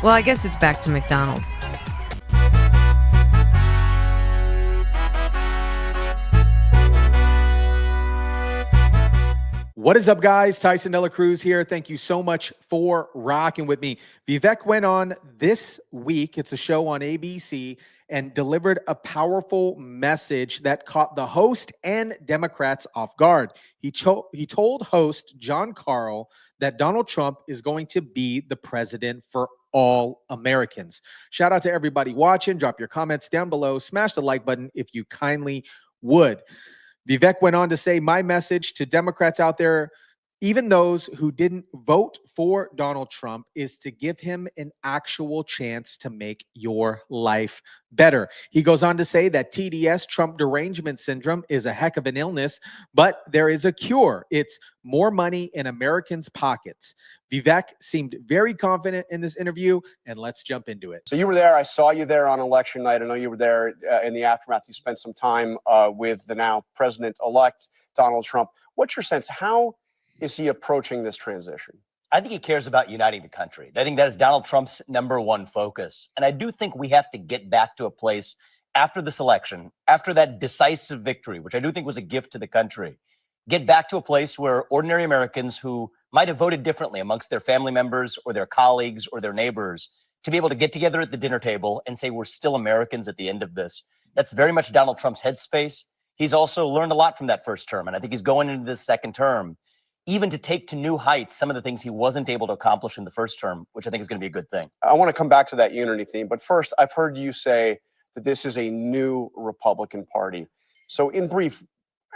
Well, I guess it's back to McDonald's. What is up, guys? TYSON DELACRUZ here. Thank you so much for rocking with me. Vivek went on this week, it's a show on ABC, and delivered a powerful message that caught the host and Democrats off guard. He told host John Carl that Donald Trump is going to be the president for all Americans. Shout out to everybody watching. Drop your comments down below. Smash the like button if you kindly would. Vivek went on to say, my message to Democrats out there, even those who didn't vote for Donald Trump, is to give him an actual chance to make your life better. He goes on to say that TDS, Trump derangement syndrome, is a heck of an illness, but there is a cure. It's more money in Americans' pockets. Vivek seemed very confident in this interview, and let's jump into it. So you were there. I saw you there on election night. I know you were there in the aftermath. You spent some time with the now president-elect Donald Trump. What's your sense? How is he approaching this transition? I think he cares about uniting the country. I think that is Donald Trump's #1 focus. And I do think we have to get back to a place after this election, after that decisive victory, which I do think was a gift to the country, get back to a place where ordinary Americans who might have voted differently amongst their family members or their colleagues or their neighbors to be able to get together at the dinner table and say we're still Americans at the end of this. That's very much Donald Trump's headspace. He's also learned a lot from that first term, and I think he's going into this second term even to take to new heights some of the things he wasn't able to accomplish in the first term, which I think is going to be a good thing. I want to come back to that unity theme, but first, I've heard you say that this is a new Republican Party. So in brief,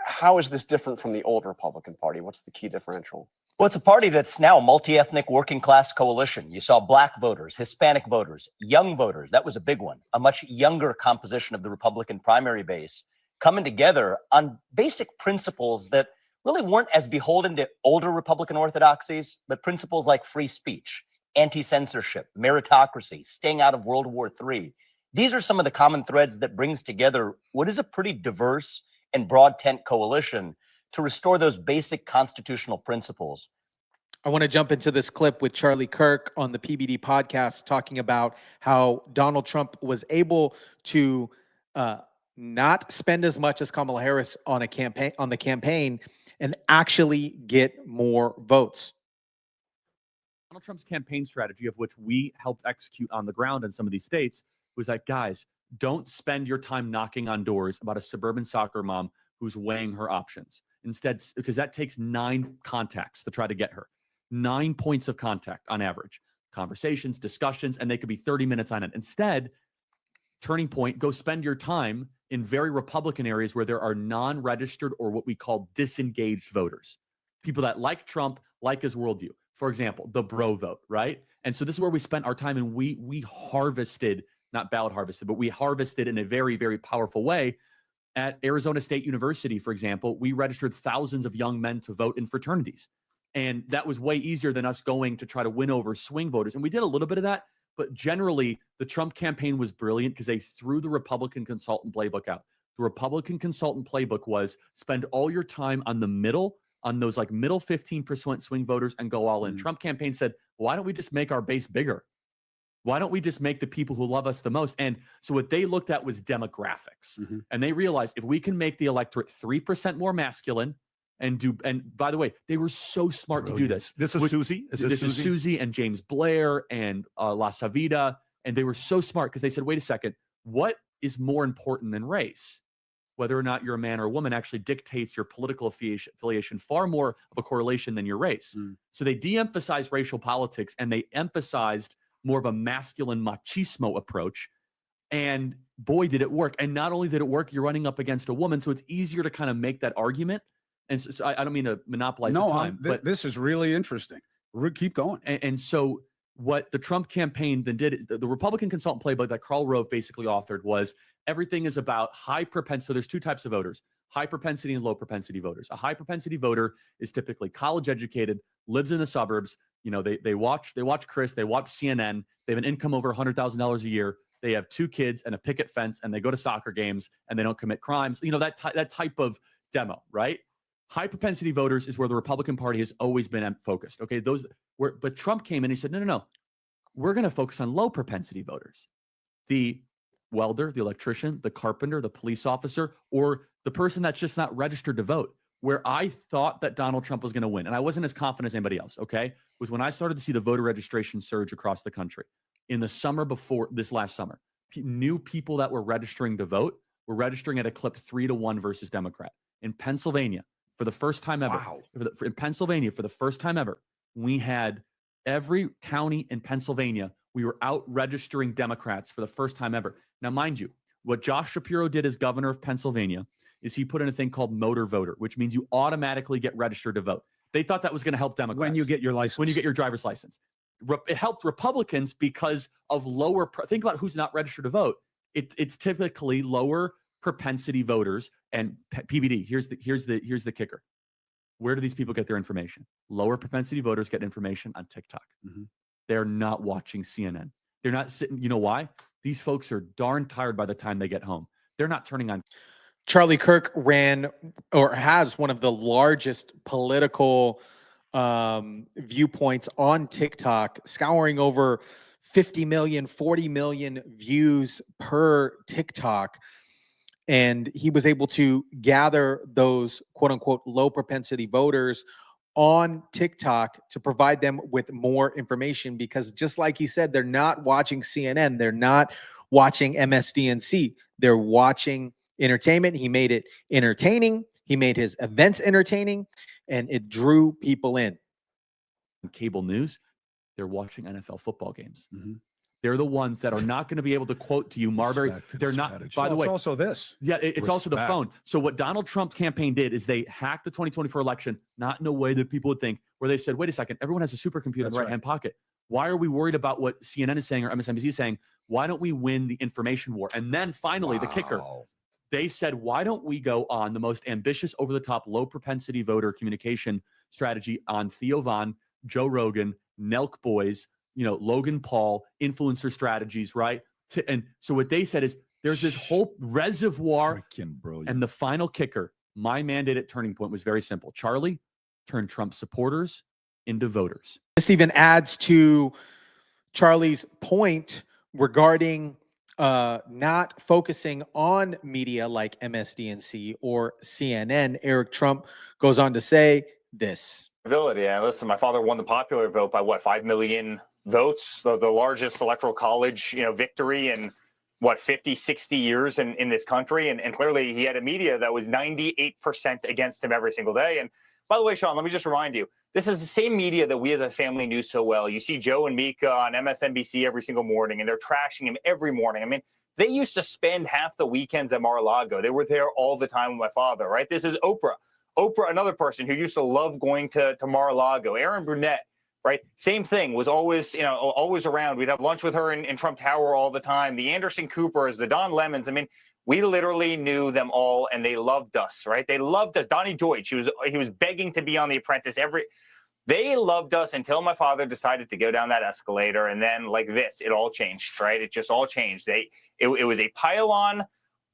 how is this different from the old Republican Party? What's the key differential? Well, it's a party that's now a multi-ethnic working class coalition. You saw black voters, Hispanic voters, young voters. That was a big one. A much younger composition of the Republican primary base coming together on basic principles that really weren't as beholden to older Republican orthodoxies, but principles like free speech, anti-censorship, meritocracy, staying out of World War III. These are some of the common threads that brings together what is a pretty diverse and broad tent coalition to restore those basic constitutional principles. I want to jump into this clip with Charlie Kirk on the PBD podcast talking about how Donald Trump was able to not spend as much as Kamala Harris on the campaign and actually get more votes. Donald Trump's campaign strategy, of which we helped execute on the ground in some of these states, was that, guys, don't spend your time knocking on doors about a suburban soccer mom who's weighing her options. Instead, because that takes 9 contacts to try to get her. 9 points of contact on average. Conversations, discussions, and they could be 30 minutes on it. Instead, turning point, go spend your time in very Republican areas where there are non-registered or what we call disengaged voters. People that like Trump, like his worldview. For example, the bro vote, right? And so this is where we spent our time, and we harvested, not ballot harvested, but we harvested in a very, very powerful way. At Arizona State University, for example, we registered thousands of young men to vote in fraternities. And that was way easier than us going to try to win over swing voters. And we did a little bit of that. But generally, the Trump campaign was brilliant because they threw the Republican consultant playbook out. The Republican consultant playbook was spend all your time on the middle, on those like middle 15% swing voters and go all in. Trump campaign said, why don't we just make our base bigger? Why don't we just make the people who love us the most? And so what they looked at was demographics. And they realized if we can make the electorate 3% more masculine and by the way, they were so smart to do this. This is Susie? This is Susie and James Blair and La Savita. And they were so smart because they said, wait a second, what is more important than race? Whether or not you're a man or a woman actually dictates your political affiliation far more of a correlation than your race. So they de-emphasized racial politics and they emphasized more of a masculine machismo approach. And boy, did it work. And not only did it work, you're running up against a woman. So it's easier to kind of make that argument. And so I don't mean to monopolize the time. But this is really interesting. Keep going. And so what the Trump campaign then did, the Republican consultant playbook that Karl Rove basically authored was everything is about high propensity. So there's 2 types of voters, high propensity and low propensity voters. A high propensity voter is typically college educated, lives in the suburbs. You know, they watch Chris, they watch CNN. They have an income over $100,000 a year. They have 2 kids and a picket fence, and they go to soccer games and they don't commit crimes. You know, that type of demo, right? High propensity voters is where the Republican Party has always been focused. Okay, but Trump came in and he said, no. we're going to focus on low propensity voters. The welder, the electrician, the carpenter, the police officer, or the person that's just not registered to vote. Where I thought that Donald Trump was going to win, and I wasn't as confident as anybody else, okay, was when I started to see the voter registration surge across the country. In the summer before this last summer, new people that were registering to vote were registering at a clip 3-1 versus Democrat. In Pennsylvania, for the first time ever, in Pennsylvania, for the first time ever, we had every county in Pennsylvania, we were out registering Democrats for the first time ever. Now, mind you, what Josh Shapiro did as governor of Pennsylvania is he put in a thing called motor voter, which means you automatically get registered to vote. They thought that was going to help Democrats. When you get your license. When you get your driver's license. It helped Republicans because of lower, think about who's not registered to vote. It's typically lower propensity voters and PBD. Here's the kicker. Where do these people get their information? Lower propensity voters get information on TikTok. Mm-hmm. They're not watching CNN. They're not sitting. You know why? These folks are darn tired by the time they get home. They're not turning on. Charlie Kirk ran or has one of the largest political viewpoints on TikTok, scouring over 50 million, 40 million views per TikTok. And he was able to gather those quote unquote low propensity voters on TikTok to provide them with more information, because just like he said, they're not watching CNN. They're not watching MSDNC. They're watching entertainment. He made it entertaining. He made his events entertaining, and it drew people in. Cable news, they're watching NFL football games. Mm-hmm. They're the ones that are not going to be able to quote to you, Marbury. They're not, by the way. It's also this. Yeah, it's also the phone. So what Donald Trump campaign did is they hacked the 2024 election, not in a way that people would think, where they said, wait a second, everyone has a supercomputer in the right-hand pocket. Why are we worried about what CNN is saying or MSNBC is saying? Why don't we win the information war? And then finally, the kicker, they said, why don't we go on the most ambitious, over-the-top, low-propensity voter communication strategy on Theo Von, Joe Rogan, Nelk Boys, Logan Paul, influencer strategies, right? And so what they said is there's this whole reservoir. Freaking brilliant. And the final kicker, my mandate at Turning Point was very simple. Charlie, turn Trump supporters into voters. This even adds to Charlie's point regarding not focusing on media like MSDNC or CNN. Eric Trump goes on to say this. Yeah, listen, my father won the popular vote by 5 million votes, the largest electoral college, victory in 50, 60 years in this country. And clearly he had a media that was 98% against him every single day. And by the way, Sean, let me just remind you, this is the same media that we as a family knew so well. You see Joe and Mika on MSNBC every single morning, and they're trashing him every morning. I mean, they used to spend half the weekends at Mar-a-Lago. They were there all the time with my father, right? This is Oprah. Oprah, another person who used to love going to Mar-a-Lago. Aaron Brunette, right? Same thing, was always, always around. We'd have lunch with her in Trump Tower all the time. The Anderson Coopers, the Don Lemons. I mean, we literally knew them all, and they loved us, right? They loved us. Donnie Deutsch, he was begging to be on The Apprentice. They loved us until my father decided to go down that escalator, and then like this, it all changed, right? It just all changed. It was a pile-on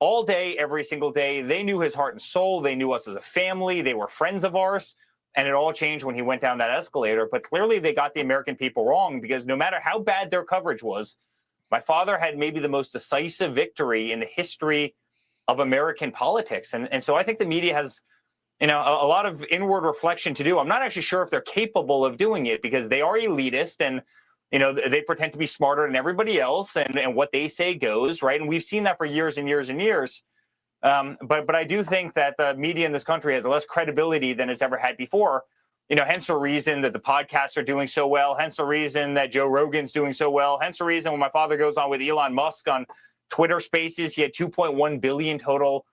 all day, every single day. They knew his heart and soul. They knew us as a family. They were friends of ours. And it all changed when he went down that escalator. But clearly they got the American people wrong, because no matter how bad their coverage was, my father had maybe the most decisive victory in the history of American politics. And so I think the media has, a lot of inward reflection to do. I'm not actually sure if they're capable of doing it, because they are elitist and they pretend to be smarter than everybody else, and what they say goes, right? And we've seen that for years and years and years. But I do think that the media in this country has less credibility than it's ever had before. Hence the reason that the podcasts are doing so well. Hence the reason that Joe Rogan's doing so well. Hence the reason when my father goes on with Elon Musk on Twitter Spaces, he had 2.1 billion total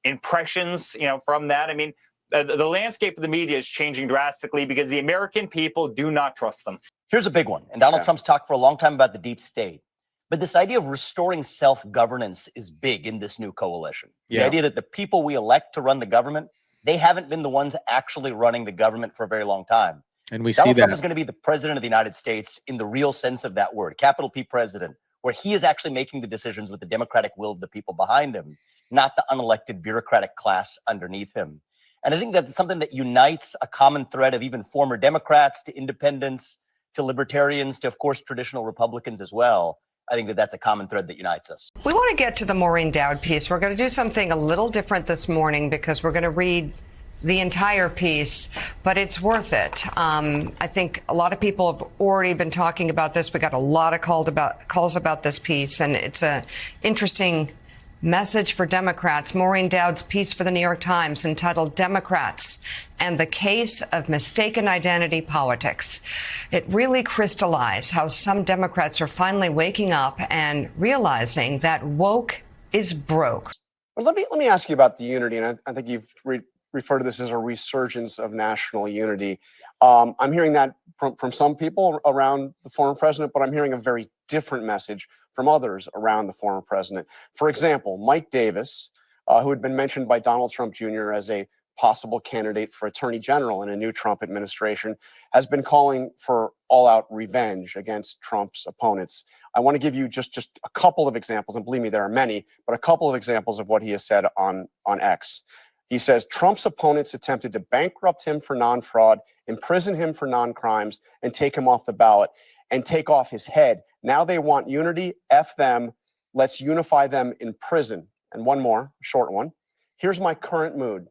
impressions, from that. I mean, the landscape of the media is changing drastically because the American people do not trust them. Here's a big one. And Donald Trump's talked for a long time about the deep state. But this idea of restoring self-governance is big in this new coalition. The idea that the people we elect to run the government, they haven't been the ones actually running the government for a very long time. And we Donald see Trump that is going to be the president of the United States in the real sense of that word, capital P president, where he is actually making the decisions with the democratic will of the people behind him, not the unelected bureaucratic class underneath him. And I think that's something that unites a common thread of even former Democrats to independents to libertarians, to, of course, traditional Republicans as well. I think that that's a common thread that unites us. We want to get to the Maureen Dowd piece. We're going to do something a little different this morning because we're going to read the entire piece, but it's worth it. I think a lot of people have already been talking about this. We got a lot of calls about this piece, and it's an interesting message for Democrats. Maureen Dowd's piece for the New York Times entitled Democrats and the Case of Mistaken Identity Politics. It really crystallized how some Democrats are finally waking up and realizing that woke is broke. Well, let me ask you about the unity, and I think you've referred to this as a resurgence of national unity. I'm hearing that from some people around the former president, but I'm hearing a very different message from others around the former president. For example, Mike Davis, who had been mentioned by Donald Trump Jr. as a possible candidate for attorney general in a new Trump administration, has been calling for all-out revenge against Trump's opponents. I want to give you just a couple of examples, and believe me, there are many, but a couple of examples of what he has said on X. He says Trump's opponents attempted to bankrupt him for non-fraud, imprison him for non-crimes, and take him off the ballot and take off his head. Now they want unity. F them. Let's unify them in prison. And one more, short one. Here's my current mood.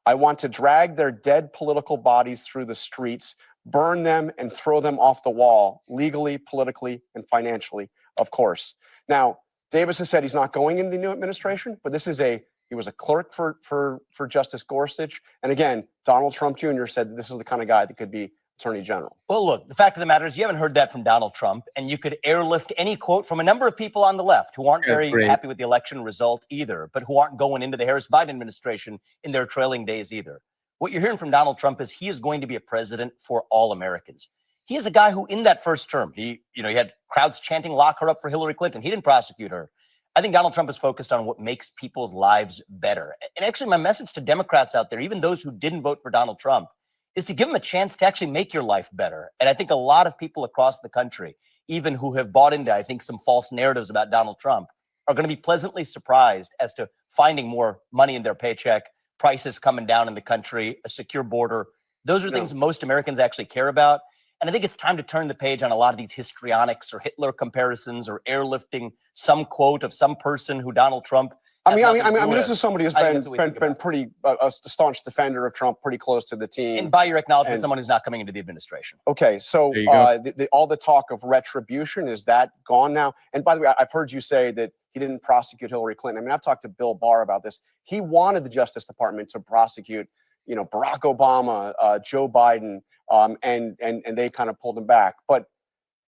I want to drag their dead political bodies through the streets, burn them, and throw them off the wall, legally, politically, and financially, of course. Now, Davis has said he's not going in the new administration, but he was a clerk for Justice Gorsuch. And again, Donald Trump Jr. said this is the kind of guy that could be attorney general. Well, look, the fact of the matter is you haven't heard that from Donald Trump, and you could airlift any quote from a number of people on the left who aren't very happy with the election result either, but who aren't going into the Harris-Biden administration in their trailing days either. What you're hearing from Donald Trump is he is going to be a president for all Americans. He is a guy who, in that first term, he had crowds chanting, "Lock her up" for Hillary Clinton. He didn't prosecute her. I think Donald Trump is focused on what makes people's lives better. And actually, my message to Democrats out there, even those who didn't vote for Donald Trump, is to give them a chance to actually make your life better. And I think a lot of people across the country, even who have bought into, I think, some false narratives about Donald Trump, are going to be pleasantly surprised as to finding more money in their paycheck, prices coming down in the country, a secure border. Those are things most Americans actually care about. And I think it's time to turn the page on a lot of these histrionics or Hitler comparisons or airlifting some quote of some person who Donald Trump. I mean, this is somebody who's been pretty a staunch defender of Trump, pretty close to the team. And by your acknowledgement, someone who's not coming into the administration. Okay, so all the talk of retribution, is that gone now? And by the way, I've heard you say that he didn't prosecute Hillary Clinton. I mean, I've talked to Bill Barr about this. He wanted the Justice Department to prosecute, Barack Obama, Joe Biden, and they kind of pulled him back. But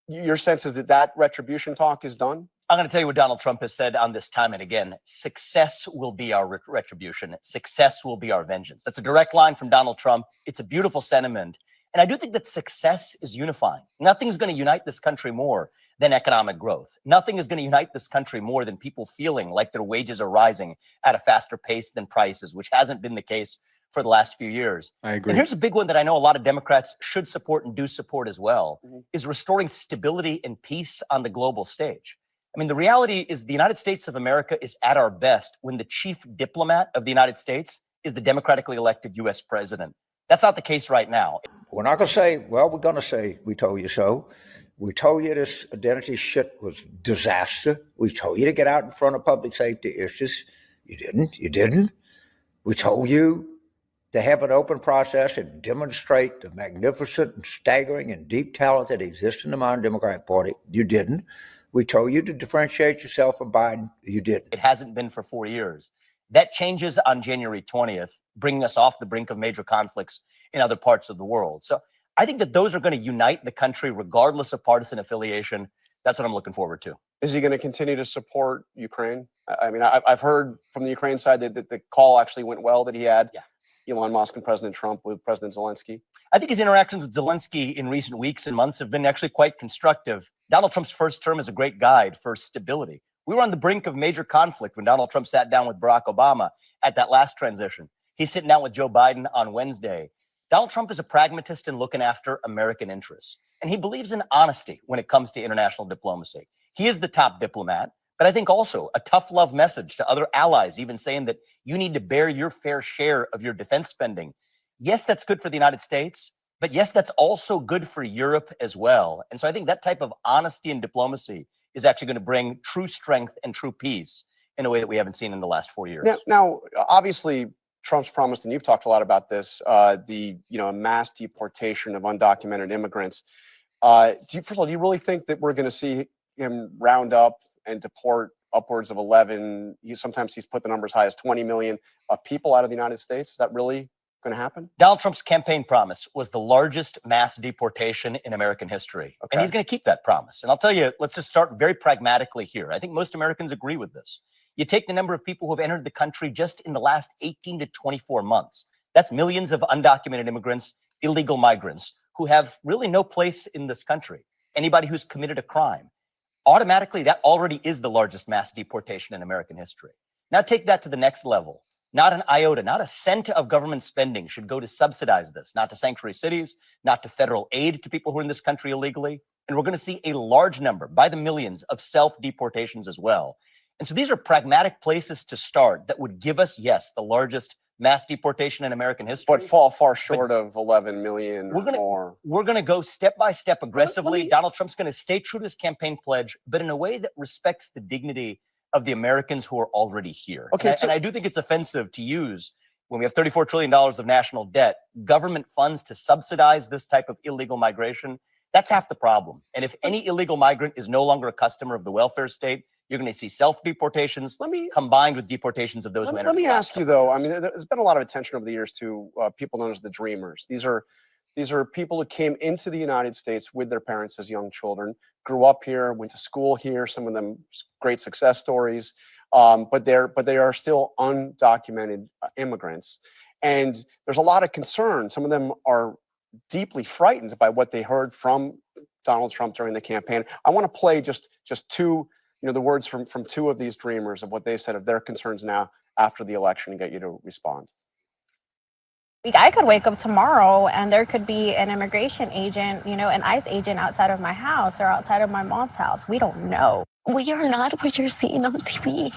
your sense is that retribution talk is done? I'm going to tell you what Donald Trump has said on this time and again. Success will be our retribution. Success will be our vengeance. That's a direct line from Donald Trump. It's a beautiful sentiment. And I do think that success is unifying. Nothing's going to unite this country more than economic growth. Nothing is going to unite this country more than people feeling like their wages are rising at a faster pace than prices, which hasn't been the case for the last few years. I agree. And here's a big one that I know a lot of Democrats should support and do support as well, is restoring stability and peace on the global stage. I mean, the reality is the United States of America is at our best when the chief diplomat of the United States is the democratically elected U.S. president. That's not the case right now. We're not going to say, well, we're going to say, we told you so. We told you this identity shit was disaster. We told you to get out in front of public safety issues. You didn't. We told you to have an open process and demonstrate the magnificent and staggering and deep talent that exists in the modern Democratic Party. You didn't. We told you to differentiate yourself from Biden. You didn't. It hasn't been for 4 years. That changes on January 20th, bringing us off the brink of major conflicts in other parts of the world. So I think that those are going to unite the country regardless of partisan affiliation. That's what I'm looking forward to. Is he going to continue to support Ukraine? I mean, I've heard from the Ukraine side that the call actually went well that he had. Elon Musk and President Trump with President Zelensky. I think his interactions with Zelensky in recent weeks and months have been actually quite constructive. Donald Trump's first term is a great guide for stability. We were on the brink of major conflict when Donald Trump sat down with Barack Obama at that last transition. He's sitting down with Joe Biden on Wednesday. Donald Trump is a pragmatist in looking after American interests, and he believes in honesty when it comes to international diplomacy. He is the top diplomat, but I think also a tough love message to other allies, even saying that you need to bear your fair share of your defense spending. Yes, that's good for the United States, But yes, that's also good for Europe as well. And so I think that type of honesty and diplomacy is actually going to bring true strength and true peace in a way that we haven't seen in the last 4 years. Now, obviously, Trump's promised, and you've talked a lot about this, the mass deportation of undocumented immigrants. First of all, do you really think that we're going to see him round up and deport upwards of 11? Sometimes he's put the number as high as 20 million people out of the United States. Is that really going to happen? Donald Trump's campaign promise was the largest mass deportation in American history. Okay. And he's going to keep that promise. And I'll tell you, let's just start very pragmatically here. I think most Americans agree with this. You take the number of people who have entered the country just in the last 18 to 24 months. That's millions of undocumented immigrants, illegal migrants, who have really no place in this country. Anybody who's committed a crime. Automatically, that already is the largest mass deportation in American history. Now take that to the next level. Not an iota, not a cent of government spending should go to subsidize this, not to sanctuary cities, not to federal aid to people who are in this country illegally. And we're going to see a large number, by the millions, of self-deportations as well. And so these are pragmatic places to start that would give us, yes, the largest mass deportation in American history. But fall far short of 11 million or more. We're going to go step by step aggressively. Donald Trump's going to stay true to his campaign pledge, but in a way that respects the dignity of the Americans who are already here. Okay, and I do think it's offensive to use, when we have $34 trillion of national debt, government funds to subsidize this type of illegal migration. That's half the problem. And if any illegal migrant is no longer a customer of the welfare state, you're going to see self-deportations combined with deportations of those who entered. Let me ask you, though, I mean, there's been a lot of attention over the years to people known as the Dreamers. These are people who came into the United States with their parents as young children, grew up here, went to school here, some of them great success stories, but they are still undocumented immigrants. And there's a lot of concern. Some of them are deeply frightened by what they heard from Donald Trump during the campaign. I want to play just two, the words from two of these Dreamers of what they've said of their concerns now after the election, and get you to respond. I could wake up tomorrow and there could be an immigration agent, an ICE agent outside of my house or outside of my mom's house. We don't know. We are not what you're seeing on TV.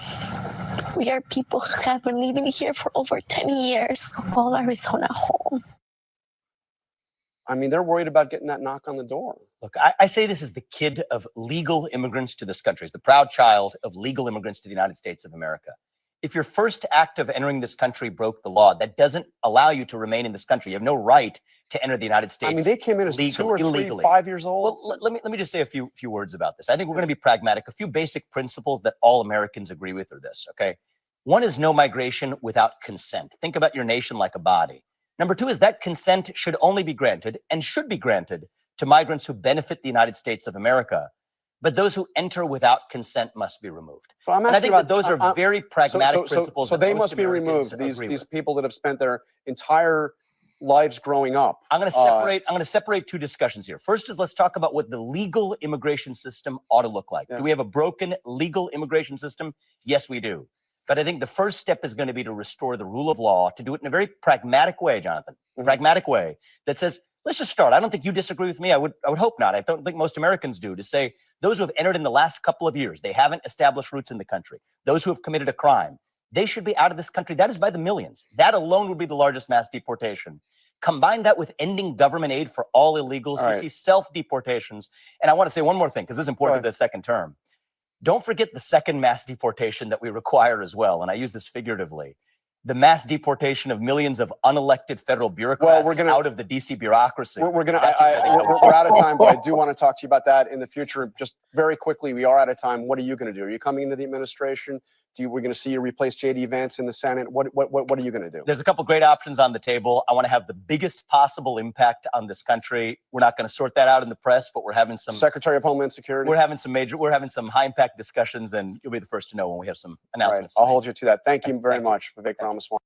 We are people who have been living here for over 10 years. Call Arizona home. I mean, they're worried about getting that knock on the door. Look, I say this is the kid of legal immigrants to this country. It's the proud child of legal immigrants to the United States of America. If your first act of entering this country broke the law, that doesn't allow you to remain in this country. You have no right to enter the United States. I mean, they came in as illegally. 5 years old. Well, let me just say a few words about this. I think we're going to be pragmatic. A few basic principles that all Americans agree with are this, okay? One is no migration without consent. Think about your nation like a body. Number two is that consent should only be granted and should be granted to migrants who benefit the United States of America. But those who enter without consent must be removed. So I'm and I think about, that those are very pragmatic principles. So they must be removed. These people that have spent their entire lives growing up. I'm going to separate two discussions here. First is let's talk about what the legal immigration system ought to look like. Yeah. Do we have a broken legal immigration system? Yes, we do. But I think the first step is going to be to restore the rule of law, to do it in a very pragmatic way, Jonathan. Pragmatic way that says, let's just start. I don't think you disagree with me. I would hope not. I don't think most Americans do, to say those who have entered in the last couple of years, they haven't established roots in the country. Those who have committed a crime, they should be out of this country. That is by the millions. That alone would be the largest mass deportation. Combine that with ending government aid for all illegals. You see self-deportations. And I want to say one more thing, because this is important to the second term. Don't forget the second mass deportation that we require as well. And I use this figuratively. The mass deportation of millions of unelected federal bureaucrats out of the DC bureaucracy. We're out of time, but I do want to talk to you about that in the future. Just very quickly, we are out of time. What are you going to do? Are you coming into the administration? We're going to see you replace J.D. Vance in the Senate. What are you going to do? There's a couple great options on the table. I want to have the biggest possible impact on this country. We're not going to sort that out in the press, but we're having some Secretary of Homeland Security. We're having some high impact discussions, and you'll be the first to know when we have some announcements. I'll hold you to that. Thank you very much, Vivek Ramaswamy.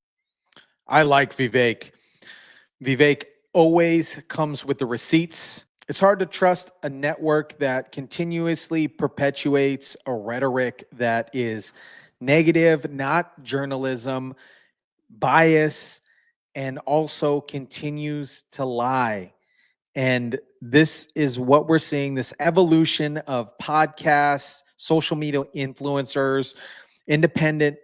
I like Vivek. Vivek always comes with the receipts. It's hard to trust a network that continuously perpetuates a rhetoric that is negative, not journalism, bias, and also continues to lie. And this is what we're seeing, this evolution of podcasts, social media influencers, independent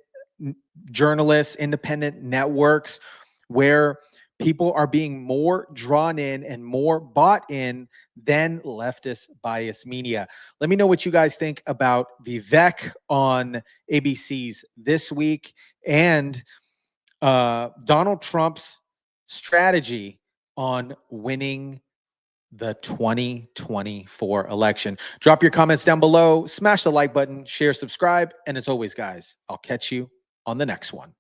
journalists, independent networks, where people are being more drawn in and more bought in than leftist bias media. Let me know what you guys think about Vivek on ABC's This Week and Donald Trump's strategy on winning the 2024 election. Drop your comments down below, smash the like button, share, subscribe, and as always, guys, I'll catch you on the next one.